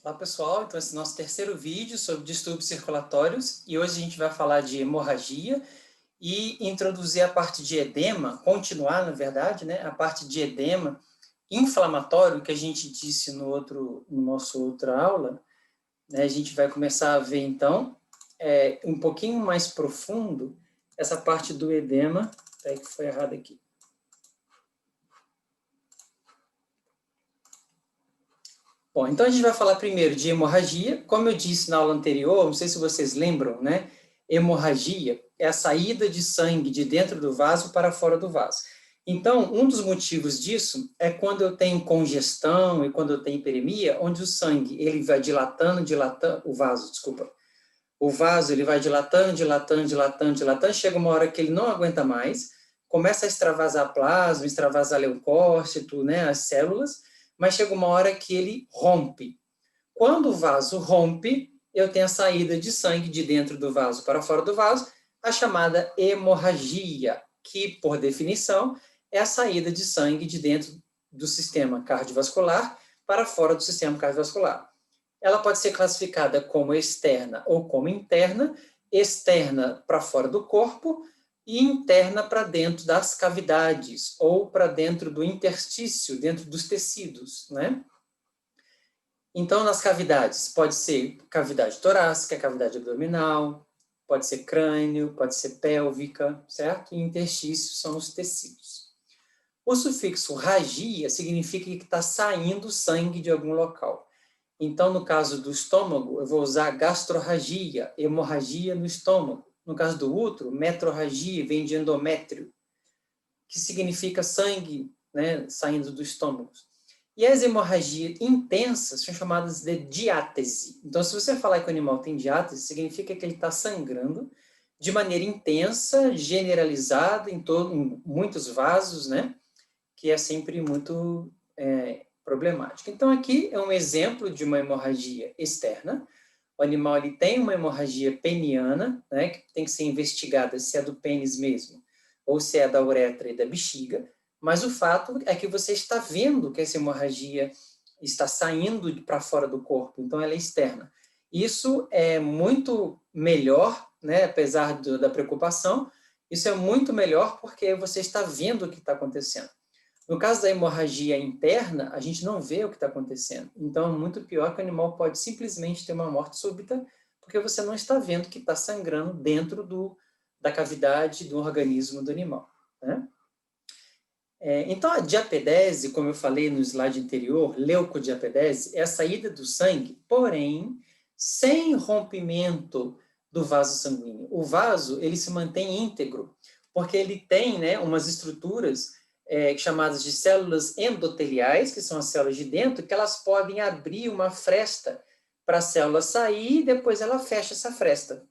Olá pessoal, então esse é o nosso terceiro vídeo sobre distúrbios circulatórios e hoje a gente vai falar de hemorragia e introduzir a parte de edema, continuar na verdade, né, a parte de edema inflamatório que a gente disse no nosso outra aula, né, a gente vai começar a ver então um pouquinho mais profundo essa parte do edema, que foi errado aqui. Bom, então a gente vai falar primeiro de hemorragia. Como eu disse na aula anterior, não sei se vocês lembram, né? Hemorragia é a saída de sangue de dentro do vaso para fora do vaso. Então, um dos motivos disso é quando eu tenho congestão e quando eu tenho hiperemia, onde o sangue ele vai dilatando, o vaso ele vai dilatando, chega uma hora que ele não aguenta mais, começa a extravasar plasma, extravasar leucócito, né, as células, mas chega uma hora que ele rompe. Quando o vaso rompe, eu tenho a saída de sangue de dentro do vaso para fora do vaso, a chamada hemorragia, que, por definição, é a saída de sangue de dentro do sistema cardiovascular para fora do sistema cardiovascular. Ela pode ser classificada como externa ou como interna, externa para fora do corpo e interna para dentro das cavidades ou para dentro do interstício, dentro dos tecidos, né? Então, nas cavidades, pode ser cavidade torácica, cavidade abdominal, pode ser crânio, pode ser pélvica, certo? E interstício são os tecidos. O sufixo ragia significa que está saindo sangue de algum local. Então, no caso do estômago, eu vou usar gastrorragia, hemorragia no estômago. No caso do útero, metrorragia, vem de endométrio, que significa sangue, né, saindo do estômago. E as hemorragias intensas são chamadas de diátese. Então, se você falar que o animal tem diátese, significa que ele está sangrando de maneira intensa, generalizada, em muitos vasos, né, que é sempre muito problemática. Então, aqui é um exemplo de uma hemorragia externa. O animal ele tem uma hemorragia peniana, né, que tem que ser investigada se é do pênis mesmo, ou se é da uretra e da bexiga, mas o fato é que você está vendo que essa hemorragia está saindo para fora do corpo, então ela é externa. Isso é muito melhor, né, apesar da preocupação, isso é muito melhor porque você está vendo o que está acontecendo. No caso da hemorragia interna, a gente não vê o que está acontecendo. Então, é muito pior que o animal pode simplesmente ter uma morte súbita, porque você não está vendo que está sangrando dentro da cavidade do organismo do animal, né? Então, a diapedese, como eu falei no slide anterior, leucodiapedese, é a saída do sangue, porém, sem rompimento do vaso sanguíneo. O vaso, ele se mantém íntegro, porque ele tem, né, umas estruturas chamadas de células endoteliais, que são as células de dentro, que elas podem abrir uma fresta para a célula sair e depois ela fecha essa fresta,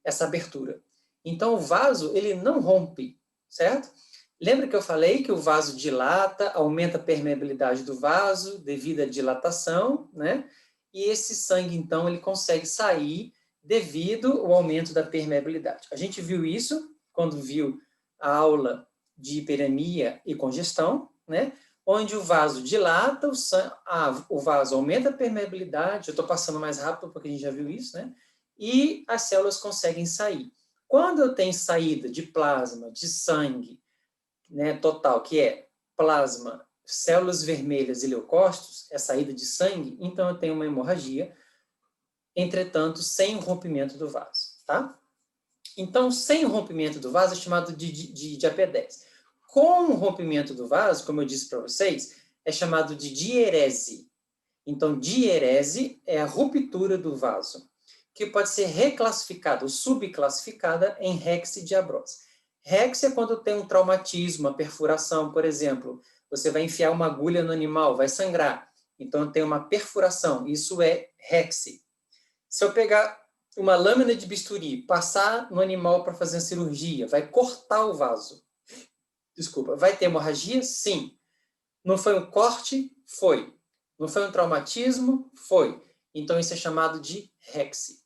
essa abertura. Então, o vaso, ele não rompe, certo? Lembra que eu falei que o vaso dilata, aumenta a permeabilidade do vaso devido à dilatação, né? E esse sangue, então, ele consegue sair devido ao aumento da permeabilidade. A gente viu isso quando viu a aula de hiperemia e congestão, né? Onde o vaso dilata, o vaso aumenta a permeabilidade, eu estou passando mais rápido porque a gente já viu isso, né? E as células conseguem sair. Quando eu tenho saída de plasma, de sangue, né, total, que é plasma, células vermelhas e leucócitos, é saída de sangue, então eu tenho uma hemorragia, entretanto, sem o rompimento do vaso, tá? Então, sem o rompimento do vaso é chamado de diapedese. Com o rompimento do vaso, como eu disse para vocês, é chamado de dierese. Então, dierese é a ruptura do vaso, que pode ser reclassificada ou subclassificada em rexidiabrose. Rex é quando tem um traumatismo, uma perfuração, por exemplo. Você vai enfiar uma agulha no animal, vai sangrar. Então, tem uma perfuração. Isso é rexe. Se eu pegar uma lâmina de bisturi, passar no animal para fazer a cirurgia, vai cortar o vaso. Desculpa, vai ter hemorragia? Sim. Não foi um corte? Foi. Não foi um traumatismo? Foi. Então, isso é chamado de rexe.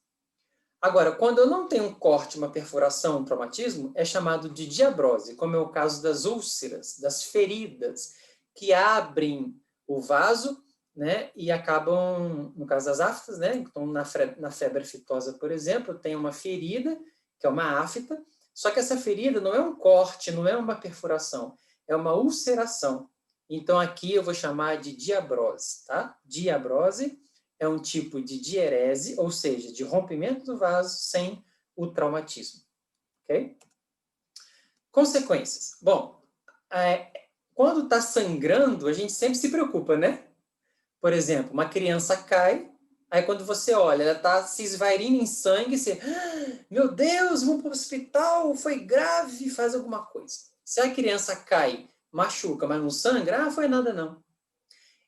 Agora, quando eu não tenho um corte, uma perfuração, um traumatismo, é chamado de diabrose, como é o caso das úlceras, das feridas, que abrem o vaso né, e acabam, no caso das aftas, né, então na febre aftosa, por exemplo, tem uma ferida, que é uma afta, só que essa ferida não é um corte, não é uma perfuração, é uma ulceração. Então aqui eu vou chamar de diabrose, tá? Diabrose é um tipo de dierese, ou seja, de rompimento do vaso sem o traumatismo, ok? Consequências. Bom, quando está sangrando, a gente sempre se preocupa, né? Por exemplo, uma criança cai, aí quando você olha, ela está se esvairindo em sangue, você, meu Deus, vamos para o hospital, foi grave, faz alguma coisa. Se a criança cai, machuca, mas não sangra, foi nada não.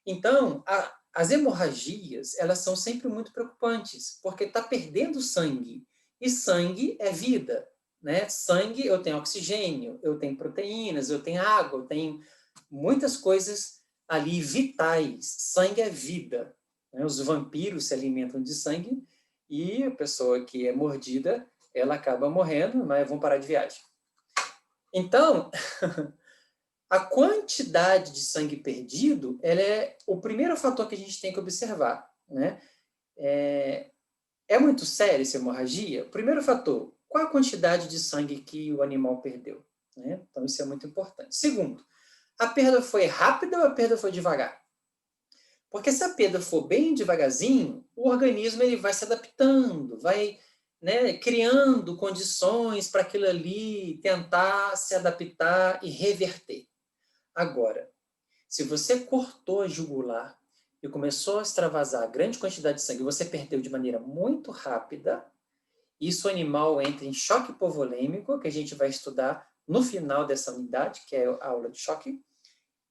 Então, as hemorragias, elas são sempre muito preocupantes, porque está perdendo sangue, e sangue é vida, né? Sangue, eu tenho oxigênio, eu tenho proteínas, eu tenho água, eu tenho muitas coisas ali vitais. Sangue é vida, né? Os vampiros se alimentam de sangue, e a pessoa que é mordida, ela acaba morrendo, mas vão parar de viagem. Então, a quantidade de sangue perdido, ela é o primeiro fator que a gente tem que observar, né? É muito séria essa hemorragia? Primeiro fator, qual a quantidade de sangue que o animal perdeu? Né? Então, isso é muito importante. Segundo, a perda foi rápida ou a perda foi devagar? Porque se a perda for bem devagarzinho, o organismo ele vai se adaptando, vai, né, criando condições para aquilo ali tentar se adaptar e reverter. Agora, se você cortou a jugular e começou a extravasar grande quantidade de sangue, você perdeu de maneira muito rápida, isso o animal entra em choque hipovolêmico, que a gente vai estudar no final dessa unidade, que é a aula de choque,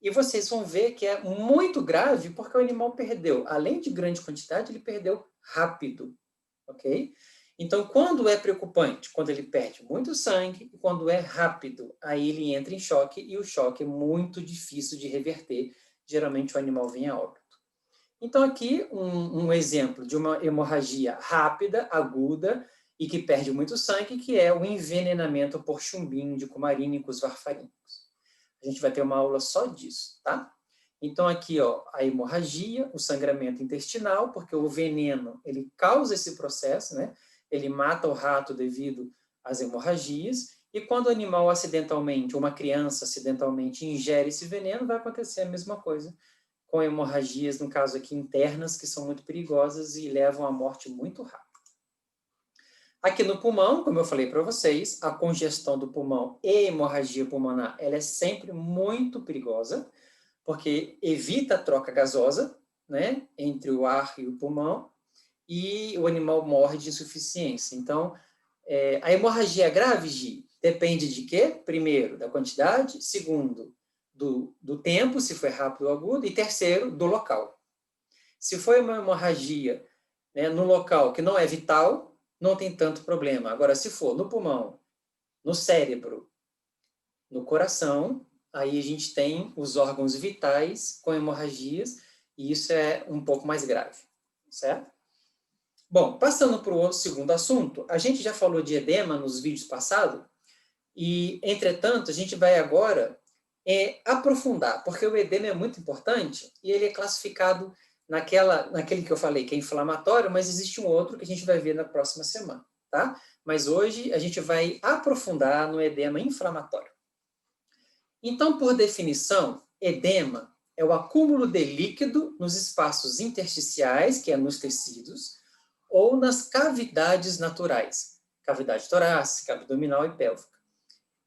e vocês vão ver que é muito grave, porque o animal perdeu, além de grande quantidade, ele perdeu rápido, ok? Então, quando é preocupante? Quando ele perde muito sangue e quando é rápido, aí ele entra em choque e o choque é muito difícil de reverter. Geralmente o animal vem a óbito. Então, aqui um exemplo de uma hemorragia rápida, aguda e que perde muito sangue, que é o envenenamento por chumbinho de cumarínicos varfarínicos. A gente vai ter uma aula só disso, tá? Então, aqui, ó, a hemorragia, o sangramento intestinal, porque o veneno, ele causa esse processo, né? Ele mata o rato devido às hemorragias, e quando o animal acidentalmente, ou uma criança acidentalmente ingere esse veneno, vai acontecer a mesma coisa, com hemorragias, no caso aqui, internas, que são muito perigosas e levam à morte muito rápido. Aqui no pulmão, como eu falei para vocês, a congestão do pulmão e hemorragia pulmonar, ela é sempre muito perigosa, porque evita a troca gasosa, né, entre o ar e o pulmão, e o animal morre de insuficiência. Então, a hemorragia grave, Gi, depende de quê? Primeiro, da quantidade. Segundo, do tempo, se foi rápido ou agudo. E terceiro, do local. Se foi uma hemorragia, né, no local que não é vital, não tem tanto problema. Agora, se for no pulmão, no cérebro, no coração, aí a gente tem os órgãos vitais com hemorragias, e isso é um pouco mais grave, certo? Bom, passando para o segundo assunto, a gente já falou de edema nos vídeos passados, e, entretanto, a gente vai agora aprofundar, porque o edema é muito importante, e ele é classificado naquele que eu falei, que é inflamatório, mas existe um outro que a gente vai ver na próxima semana, tá? Mas hoje a gente vai aprofundar no edema inflamatório. Então, por definição, edema é o acúmulo de líquido nos espaços intersticiais, que é nos tecidos, ou nas cavidades naturais, cavidade torácica, abdominal e pélvica.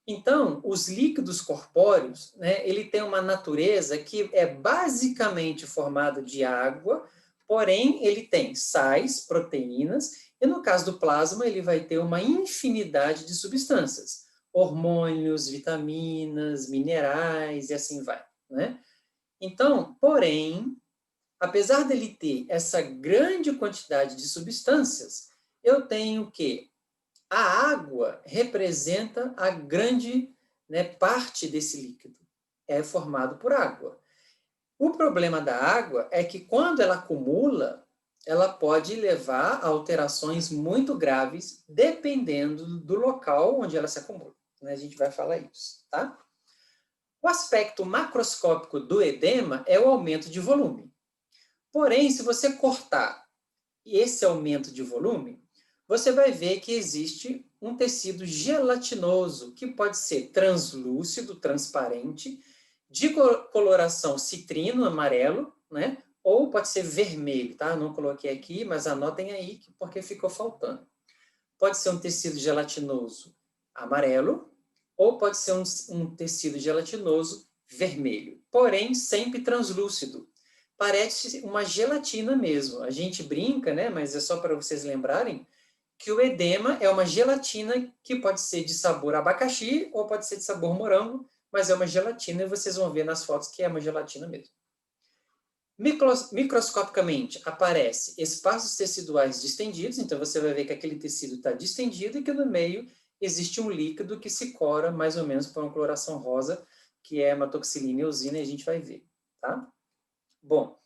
Então, os líquidos corpóreos, né, ele tem uma natureza que é basicamente formada de água, porém ele tem sais, proteínas, e no caso do plasma ele vai ter uma infinidade de substâncias, hormônios, vitaminas, minerais e assim vai, né? Então, porém, apesar dele ter essa grande quantidade de substâncias, eu tenho que a água representa a grande, né, parte desse líquido. É formado por água. O problema da água é que quando ela acumula, ela pode levar a alterações muito graves, dependendo do local onde ela se acumula. A gente vai falar isso, tá? O aspecto macroscópico do edema é o aumento de volume. Porém, se você cortar esse aumento de volume, você vai ver que existe um tecido gelatinoso, que pode ser translúcido, transparente, de coloração citrino, amarelo, né? Ou pode ser vermelho, tá? Não coloquei aqui, mas anotem aí, porque ficou faltando. Pode ser um tecido gelatinoso amarelo, ou pode ser um tecido gelatinoso vermelho, porém sempre translúcido. Parece uma gelatina mesmo. A gente brinca, né? Mas é só para vocês lembrarem que o edema é uma gelatina que pode ser de sabor abacaxi ou pode ser de sabor morango, mas é uma gelatina e vocês vão ver nas fotos que é uma gelatina mesmo. Microscopicamente aparece espaços teciduais distendidos, então você vai ver que aquele tecido está distendido e que no meio existe um líquido que se cora mais ou menos por uma coloração rosa, que é hematoxilina e eosina, e a gente vai ver, tá? Bom,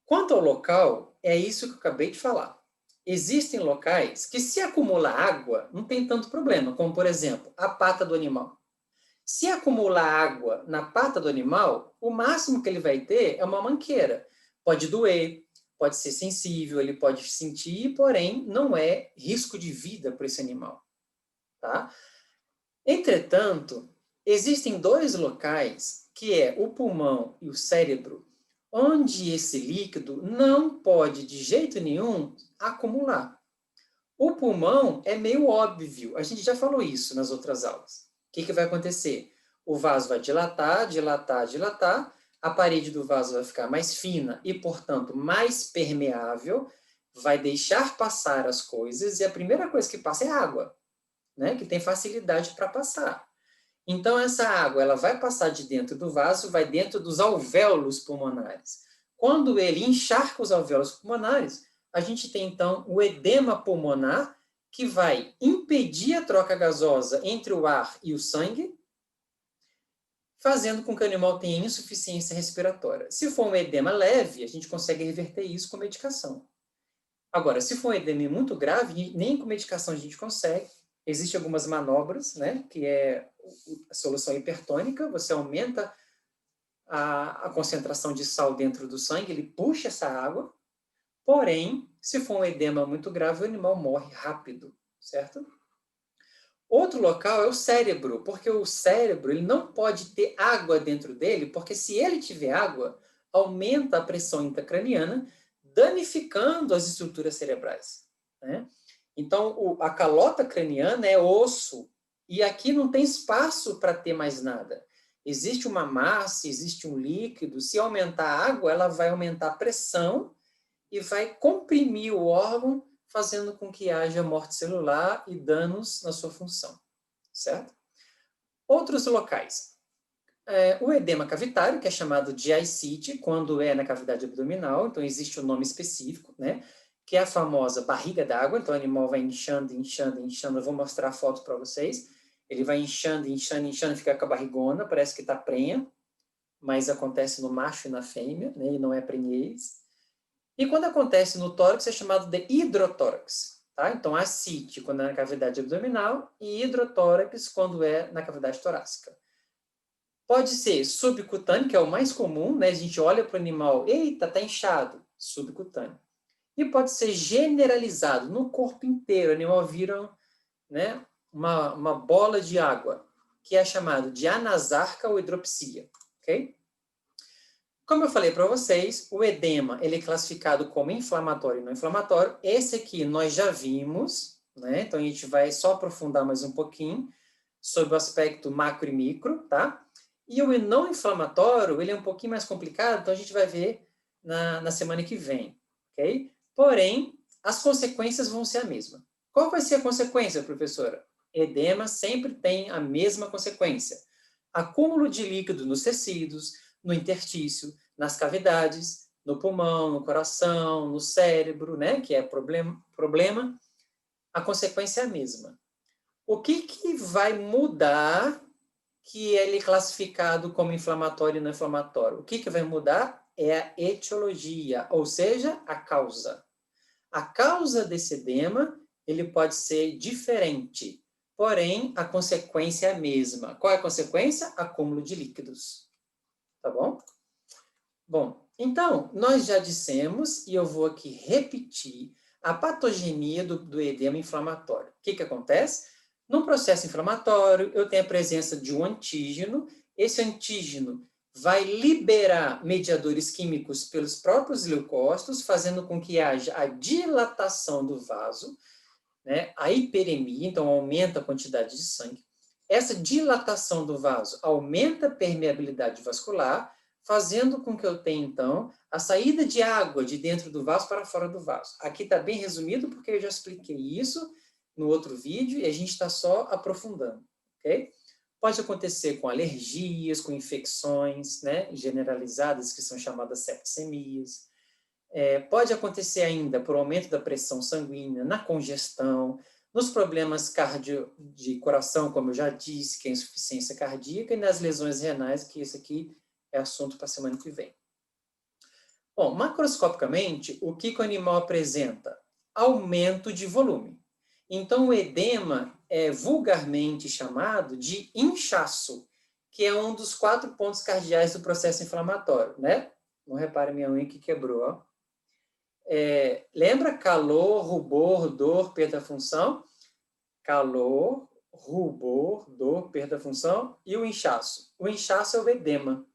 quanto ao local, é isso que eu acabei de falar. Existem locais que, se acumula água, não tem tanto problema, como, por exemplo, a pata do animal. Se acumular água na pata do animal, o máximo que ele vai ter é uma manqueira. Pode doer, pode ser sensível, ele pode sentir, porém, não é risco de vida para esse animal. Tá? Entretanto, existem dois locais, que é o pulmão e o cérebro, onde esse líquido não pode, de jeito nenhum, acumular. O pulmão é meio óbvio, a gente já falou isso nas outras aulas. O que vai acontecer? O vaso vai dilatar, dilatar, dilatar, a parede do vaso vai ficar mais fina e, portanto, mais permeável, vai deixar passar as coisas, e a primeira coisa que passa é água, né? Que tem facilidade para passar. Então, essa água ela vai passar de dentro do vaso, vai dentro dos alvéolos pulmonares. Quando ele encharca os alvéolos pulmonares, a gente tem, então, o edema pulmonar, que vai impedir a troca gasosa entre o ar e o sangue, fazendo com que o animal tenha insuficiência respiratória. Se for um edema leve, a gente consegue reverter isso com medicação. Agora, se for um edema muito grave, nem com medicação a gente consegue. Existem algumas manobras, né, que é a solução hipertônica, você aumenta a concentração de sal dentro do sangue, ele puxa essa água, porém, se for um edema muito grave, o animal morre rápido, certo? Outro local é o cérebro, porque o cérebro ele não pode ter água dentro dele, porque se ele tiver água, aumenta a pressão intracraniana, danificando as estruturas cerebrais, né? Então, a calota craniana é osso, e aqui não tem espaço para ter mais nada. Existe uma massa, existe um líquido, se aumentar a água, ela vai aumentar a pressão e vai comprimir o órgão, fazendo com que haja morte celular e danos na sua função, certo? Outros locais. O edema cavitário, que é chamado de ascite, quando é na cavidade abdominal, então existe um nome específico, né? Que é a famosa barriga d'água, então o animal vai inchando, inchando, inchando, eu vou mostrar a foto para vocês, ele vai inchando, inchando, inchando, fica com a barrigona, parece que está prenha, mas acontece no macho e na fêmea, né? E não é prenhez. E quando acontece no tórax, é chamado de hidrotórax, tá? Então, ascite, quando é na cavidade abdominal, e hidrotórax, quando é na cavidade torácica. Pode ser subcutâneo, que é o mais comum, né? A gente olha para o animal, eita, tá inchado, subcutâneo. E pode ser generalizado no corpo inteiro, o animal vira, né, uma bola de água, que é chamado de anasarca ou hidropsia, ok? Como eu falei para vocês, o edema ele é classificado como inflamatório e não inflamatório. Esse aqui nós já vimos, né? Então a gente vai só aprofundar mais um pouquinho sobre o aspecto macro e micro, tá? E o não inflamatório, ele é um pouquinho mais complicado, então a gente vai ver na semana que vem, ok? Porém, as consequências vão ser a mesma. Qual vai ser a consequência, professora? Edema sempre tem a mesma consequência. Acúmulo de líquido nos tecidos, no interstício, nas cavidades, no pulmão, no coração, no cérebro, né, que é problema, a consequência é a mesma. O que vai mudar que ele é classificado como inflamatório e não inflamatório? O que vai mudar é a etiologia, ou seja, a causa. A causa desse edema, ele pode ser diferente, porém, a consequência é a mesma. Qual é a consequência? Acúmulo de líquidos. Tá bom? Bom, Então, nós já dissemos, e eu vou aqui repetir, a patogenia do edema inflamatório. O que acontece? No processo inflamatório, eu tenho a presença de um antígeno, esse antígeno vai liberar mediadores químicos pelos próprios leucócitos, fazendo com que haja a dilatação do vaso, né? A hiperemia, então aumenta a quantidade de sangue. Essa dilatação do vaso aumenta a permeabilidade vascular, fazendo com que eu tenha, então, a saída de água de dentro do vaso para fora do vaso. Aqui está bem resumido, porque eu já expliquei isso no outro vídeo e a gente está só aprofundando, ok? Pode acontecer com alergias, com infecções, né, generalizadas, que são chamadas septicemias. Pode acontecer ainda por aumento da pressão sanguínea, na congestão, nos problemas de coração, como eu já disse, que é a insuficiência cardíaca, e nas lesões renais, que esse aqui é assunto para a semana que vem. Bom, macroscopicamente, o que o animal apresenta? Aumento de volume. Então, o edema é vulgarmente chamado de inchaço, que é um dos 4 pontos cardeais do processo inflamatório, né? Não repare minha unha que quebrou, ó. Lembra calor, rubor, dor, perda da função? Calor, rubor, dor, perda da função e o inchaço. O inchaço é o edema,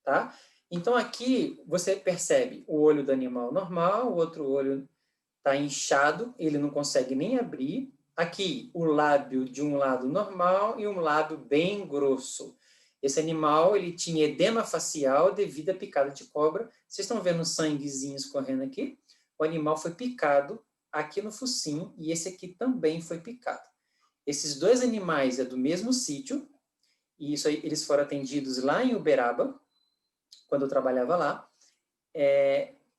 tá? Então aqui você percebe o olho do animal normal, o outro olho está inchado, ele não consegue nem abrir. Aqui o lábio de um lado normal e um lábio bem grosso. Esse animal ele tinha edema facial devido à picada de cobra. Vocês estão vendo sanguezinhos correndo aqui? O animal foi picado aqui no focinho e esse aqui também foi picado. Esses dois animais é do mesmo sítio e isso aí, eles foram atendidos lá em Uberaba, quando eu trabalhava lá.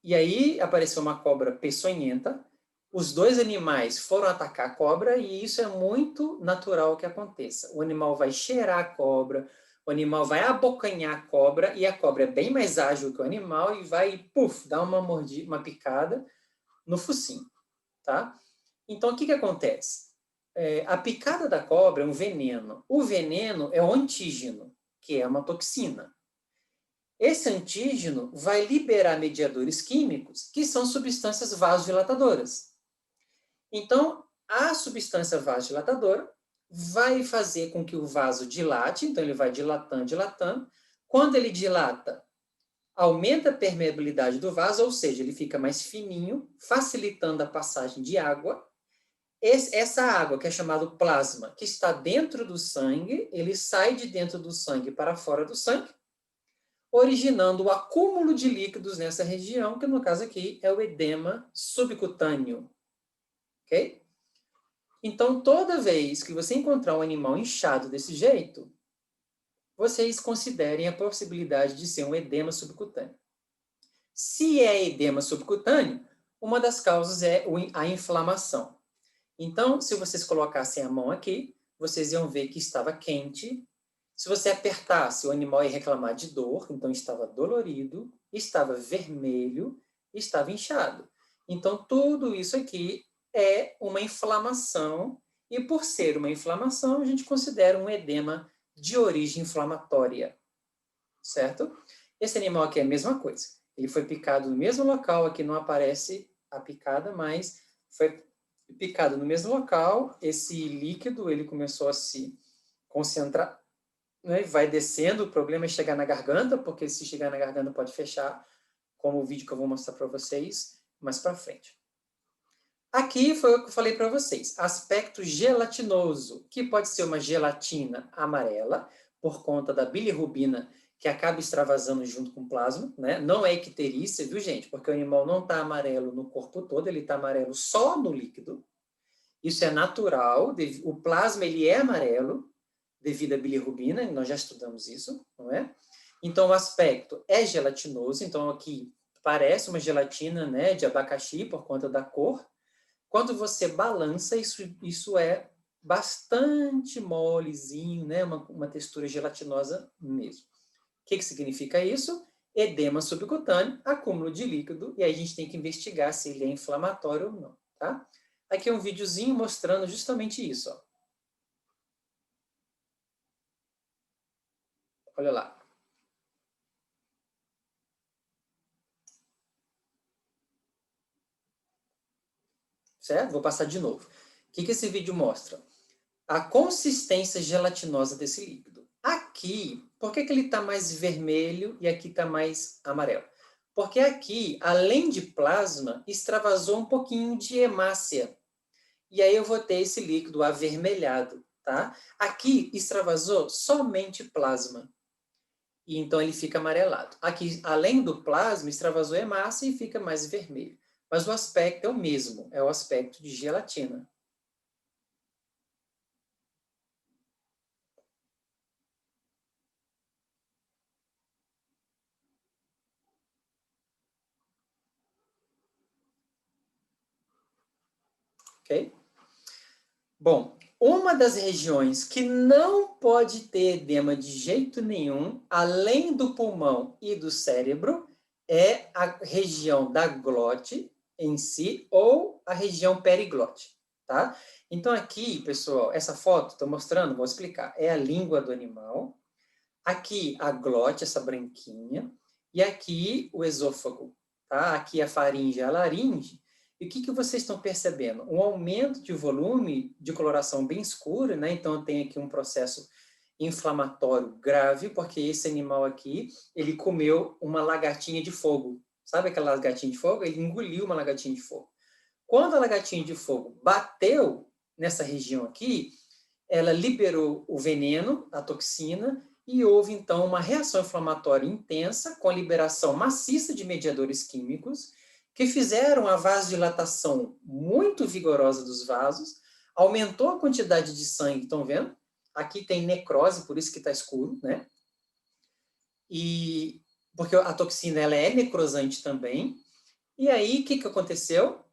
E aí apareceu uma cobra peçonhenta. Os dois animais foram atacar a cobra e isso é muito natural que aconteça. O animal vai cheirar a cobra, o animal vai abocanhar a cobra e a cobra é bem mais ágil que o animal e vai, puf, dar uma mordida, uma picada no focinho, tá? Então, o que acontece? A picada da cobra é um veneno. O veneno é o antígeno, que é uma toxina. Esse antígeno vai liberar mediadores químicos, que são substâncias vasodilatadoras. Então, a substância vasodilatadora vai fazer com que o vaso dilate, então ele vai dilatando, dilatando. Quando ele dilata, aumenta a permeabilidade do vaso, ou seja, ele fica mais fininho, facilitando a passagem de água. Essa água, que é chamada plasma, que está dentro do sangue, ele sai de dentro do sangue para fora do sangue, originando o acúmulo de líquidos nessa região, que no caso aqui é o edema subcutâneo. Ok? Então, toda vez que você encontrar um animal inchado desse jeito, vocês considerem a possibilidade de ser um edema subcutâneo. Se é edema subcutâneo, uma das causas é a inflamação. Então, se vocês colocassem a mão aqui, vocês iam ver que estava quente. Se você apertasse, o animal ia reclamar de dor, então estava dolorido, estava vermelho, estava inchado. Então, tudo isso aqui é uma inflamação, e por ser uma inflamação, a gente considera um edema de origem inflamatória, certo? Esse animal aqui é a mesma coisa. Ele foi picado no mesmo local, aqui não aparece a picada, mas foi picado no mesmo local, esse líquido ele começou a se concentrar, né, vai descendo, o problema é chegar na garganta, porque se chegar na garganta pode fechar, como o vídeo que eu vou mostrar para vocês mais para frente. Aqui foi o que eu falei para vocês, aspecto gelatinoso, que pode ser uma gelatina amarela, por conta da bilirrubina, que acaba extravasando junto com o plasma, né? Não é icterícia, viu, gente? Porque o animal não está amarelo no corpo todo, ele está amarelo só no líquido. Isso é natural, o plasma ele é amarelo devido à bilirrubina, nós já estudamos isso, não é? Então, o aspecto é gelatinoso, então aqui parece uma gelatina, né, de abacaxi por conta da cor. Quando você balança, isso é bastante molezinho, né, uma textura gelatinosa mesmo. O que significa isso? Edema subcutâneo, acúmulo de líquido, e aí a gente tem que investigar se ele é inflamatório ou não, tá? Aqui é um videozinho mostrando justamente isso, ó. Olha lá. certo? Vou passar de novo. O que esse vídeo mostra? A consistência gelatinosa desse líquido. Aqui, por que ele está mais vermelho e aqui está mais amarelo? Porque aqui, além de plasma, extravasou um pouquinho de hemácia. E aí eu vou ter esse líquido avermelhado, tá? Aqui extravasou somente plasma. E então ele fica amarelado. Aqui, além do plasma, extravasou hemácia e fica mais vermelho. Mas o aspecto é o mesmo, é o aspecto de gelatina. Ok? Bom, uma das regiões que não pode ter edema de jeito nenhum, além do pulmão e do cérebro, é a região da glote em si ou a região periglote, tá? Então aqui, pessoal, essa foto, estou mostrando, vou explicar, é a língua do animal, aqui a glote, essa branquinha, e aqui o esôfago, tá? Aqui a faringe e a laringe. E o que vocês estão percebendo? Um aumento de volume de coloração bem escura, né? Então tem aqui um processo inflamatório grave, porque esse animal aqui, ele comeu uma lagartinha de fogo. Sabe aquela lagartinha de fogo? Ele engoliu uma lagartinha de fogo. Quando a lagartinha de fogo bateu nessa região aqui, ela liberou o veneno, a toxina, e houve então uma reação inflamatória intensa com a liberação maciça de mediadores químicos que fizeram a vasodilatação muito vigorosa dos vasos, aumentou a quantidade de sangue, estão vendo? Aqui tem necrose, por isso que está escuro, né? E porque a toxina ela é necrosante também. E aí, o que aconteceu?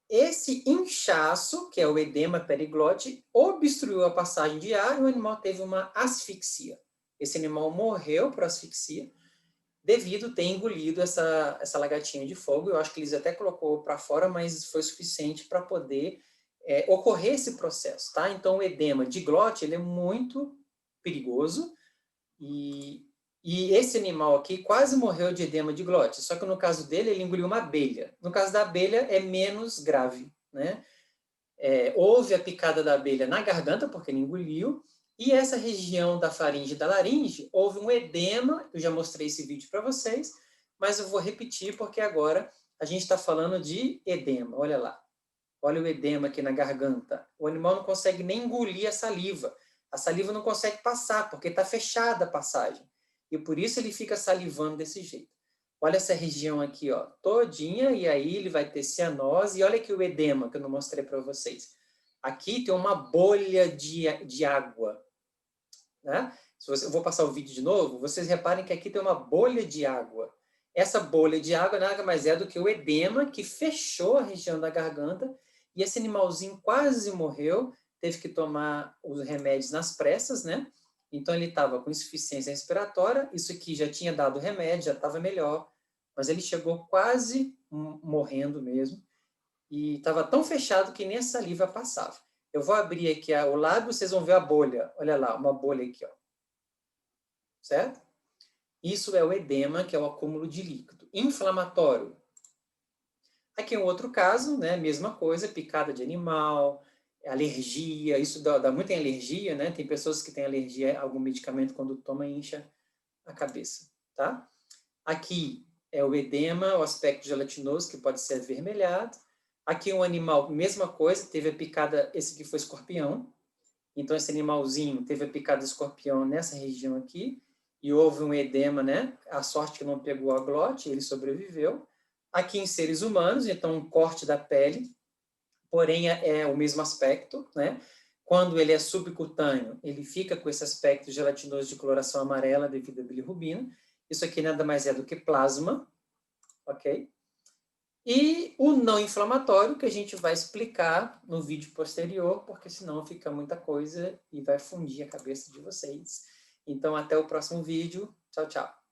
Esse inchaço, que é o edema periglote, obstruiu a passagem de ar e o animal teve uma asfixia. Esse animal morreu por asfixia devido a ter engolido essa lagartinha de fogo. Eu acho que eles até colocou para fora, mas foi suficiente para poder ocorrer esse processo, tá? Então, o edema de glote, ele é muito perigoso e esse animal aqui quase morreu de edema de glote, só que no caso dele, ele engoliu uma abelha. No caso da abelha, é menos grave, né? Houve a picada da abelha na garganta, porque ele engoliu, e essa região da faringe e da laringe, houve um edema, eu já mostrei esse vídeo para vocês, mas eu vou repetir porque agora a gente está falando de edema, olha lá. Olha o edema aqui na garganta. O animal não consegue nem engolir a saliva não consegue passar, porque está fechada a passagem. E por isso ele fica salivando desse jeito. Olha essa região aqui, ó, todinha, e aí ele vai ter cianose. E olha aqui o edema que eu não mostrei para vocês. Aqui tem uma bolha de água. Né? Eu vou passar o vídeo de novo, vocês reparem que aqui tem uma bolha de água. Essa bolha de água nada mais é do que o edema que fechou a região da garganta e esse animalzinho quase morreu, teve que tomar os remédios nas pressas, né? Então ele estava com insuficiência respiratória, isso aqui já tinha dado remédio, já estava melhor, mas ele chegou quase morrendo mesmo e estava tão fechado que nem a saliva passava. Eu vou abrir aqui o lábio, vocês vão ver a bolha. Olha lá, uma bolha aqui, ó. Certo? Isso é o edema, que é o acúmulo de líquido. Inflamatório. Aqui é um outro caso, né? Mesma coisa, picada de animal, alergia, isso dá muita alergia, né? Tem pessoas que têm alergia a algum medicamento quando toma incha a cabeça, tá? Aqui é o edema, o aspecto gelatinoso, que pode ser avermelhado. Aqui um animal, mesma coisa, teve a picada, esse aqui foi escorpião. Então esse animalzinho teve a picada de escorpião nessa região aqui e houve um edema, né? A sorte que não pegou a glote, ele sobreviveu. Aqui em seres humanos, então um corte da pele, porém é o mesmo aspecto, né? Quando ele é subcutâneo, ele fica com esse aspecto gelatinoso de coloração amarela devido à bilirrubina. Isso aqui nada mais é do que plasma, ok? E o não inflamatório, que a gente vai explicar no vídeo posterior, porque senão fica muita coisa e vai fundir a cabeça de vocês. Então, até o próximo vídeo. Tchau, tchau.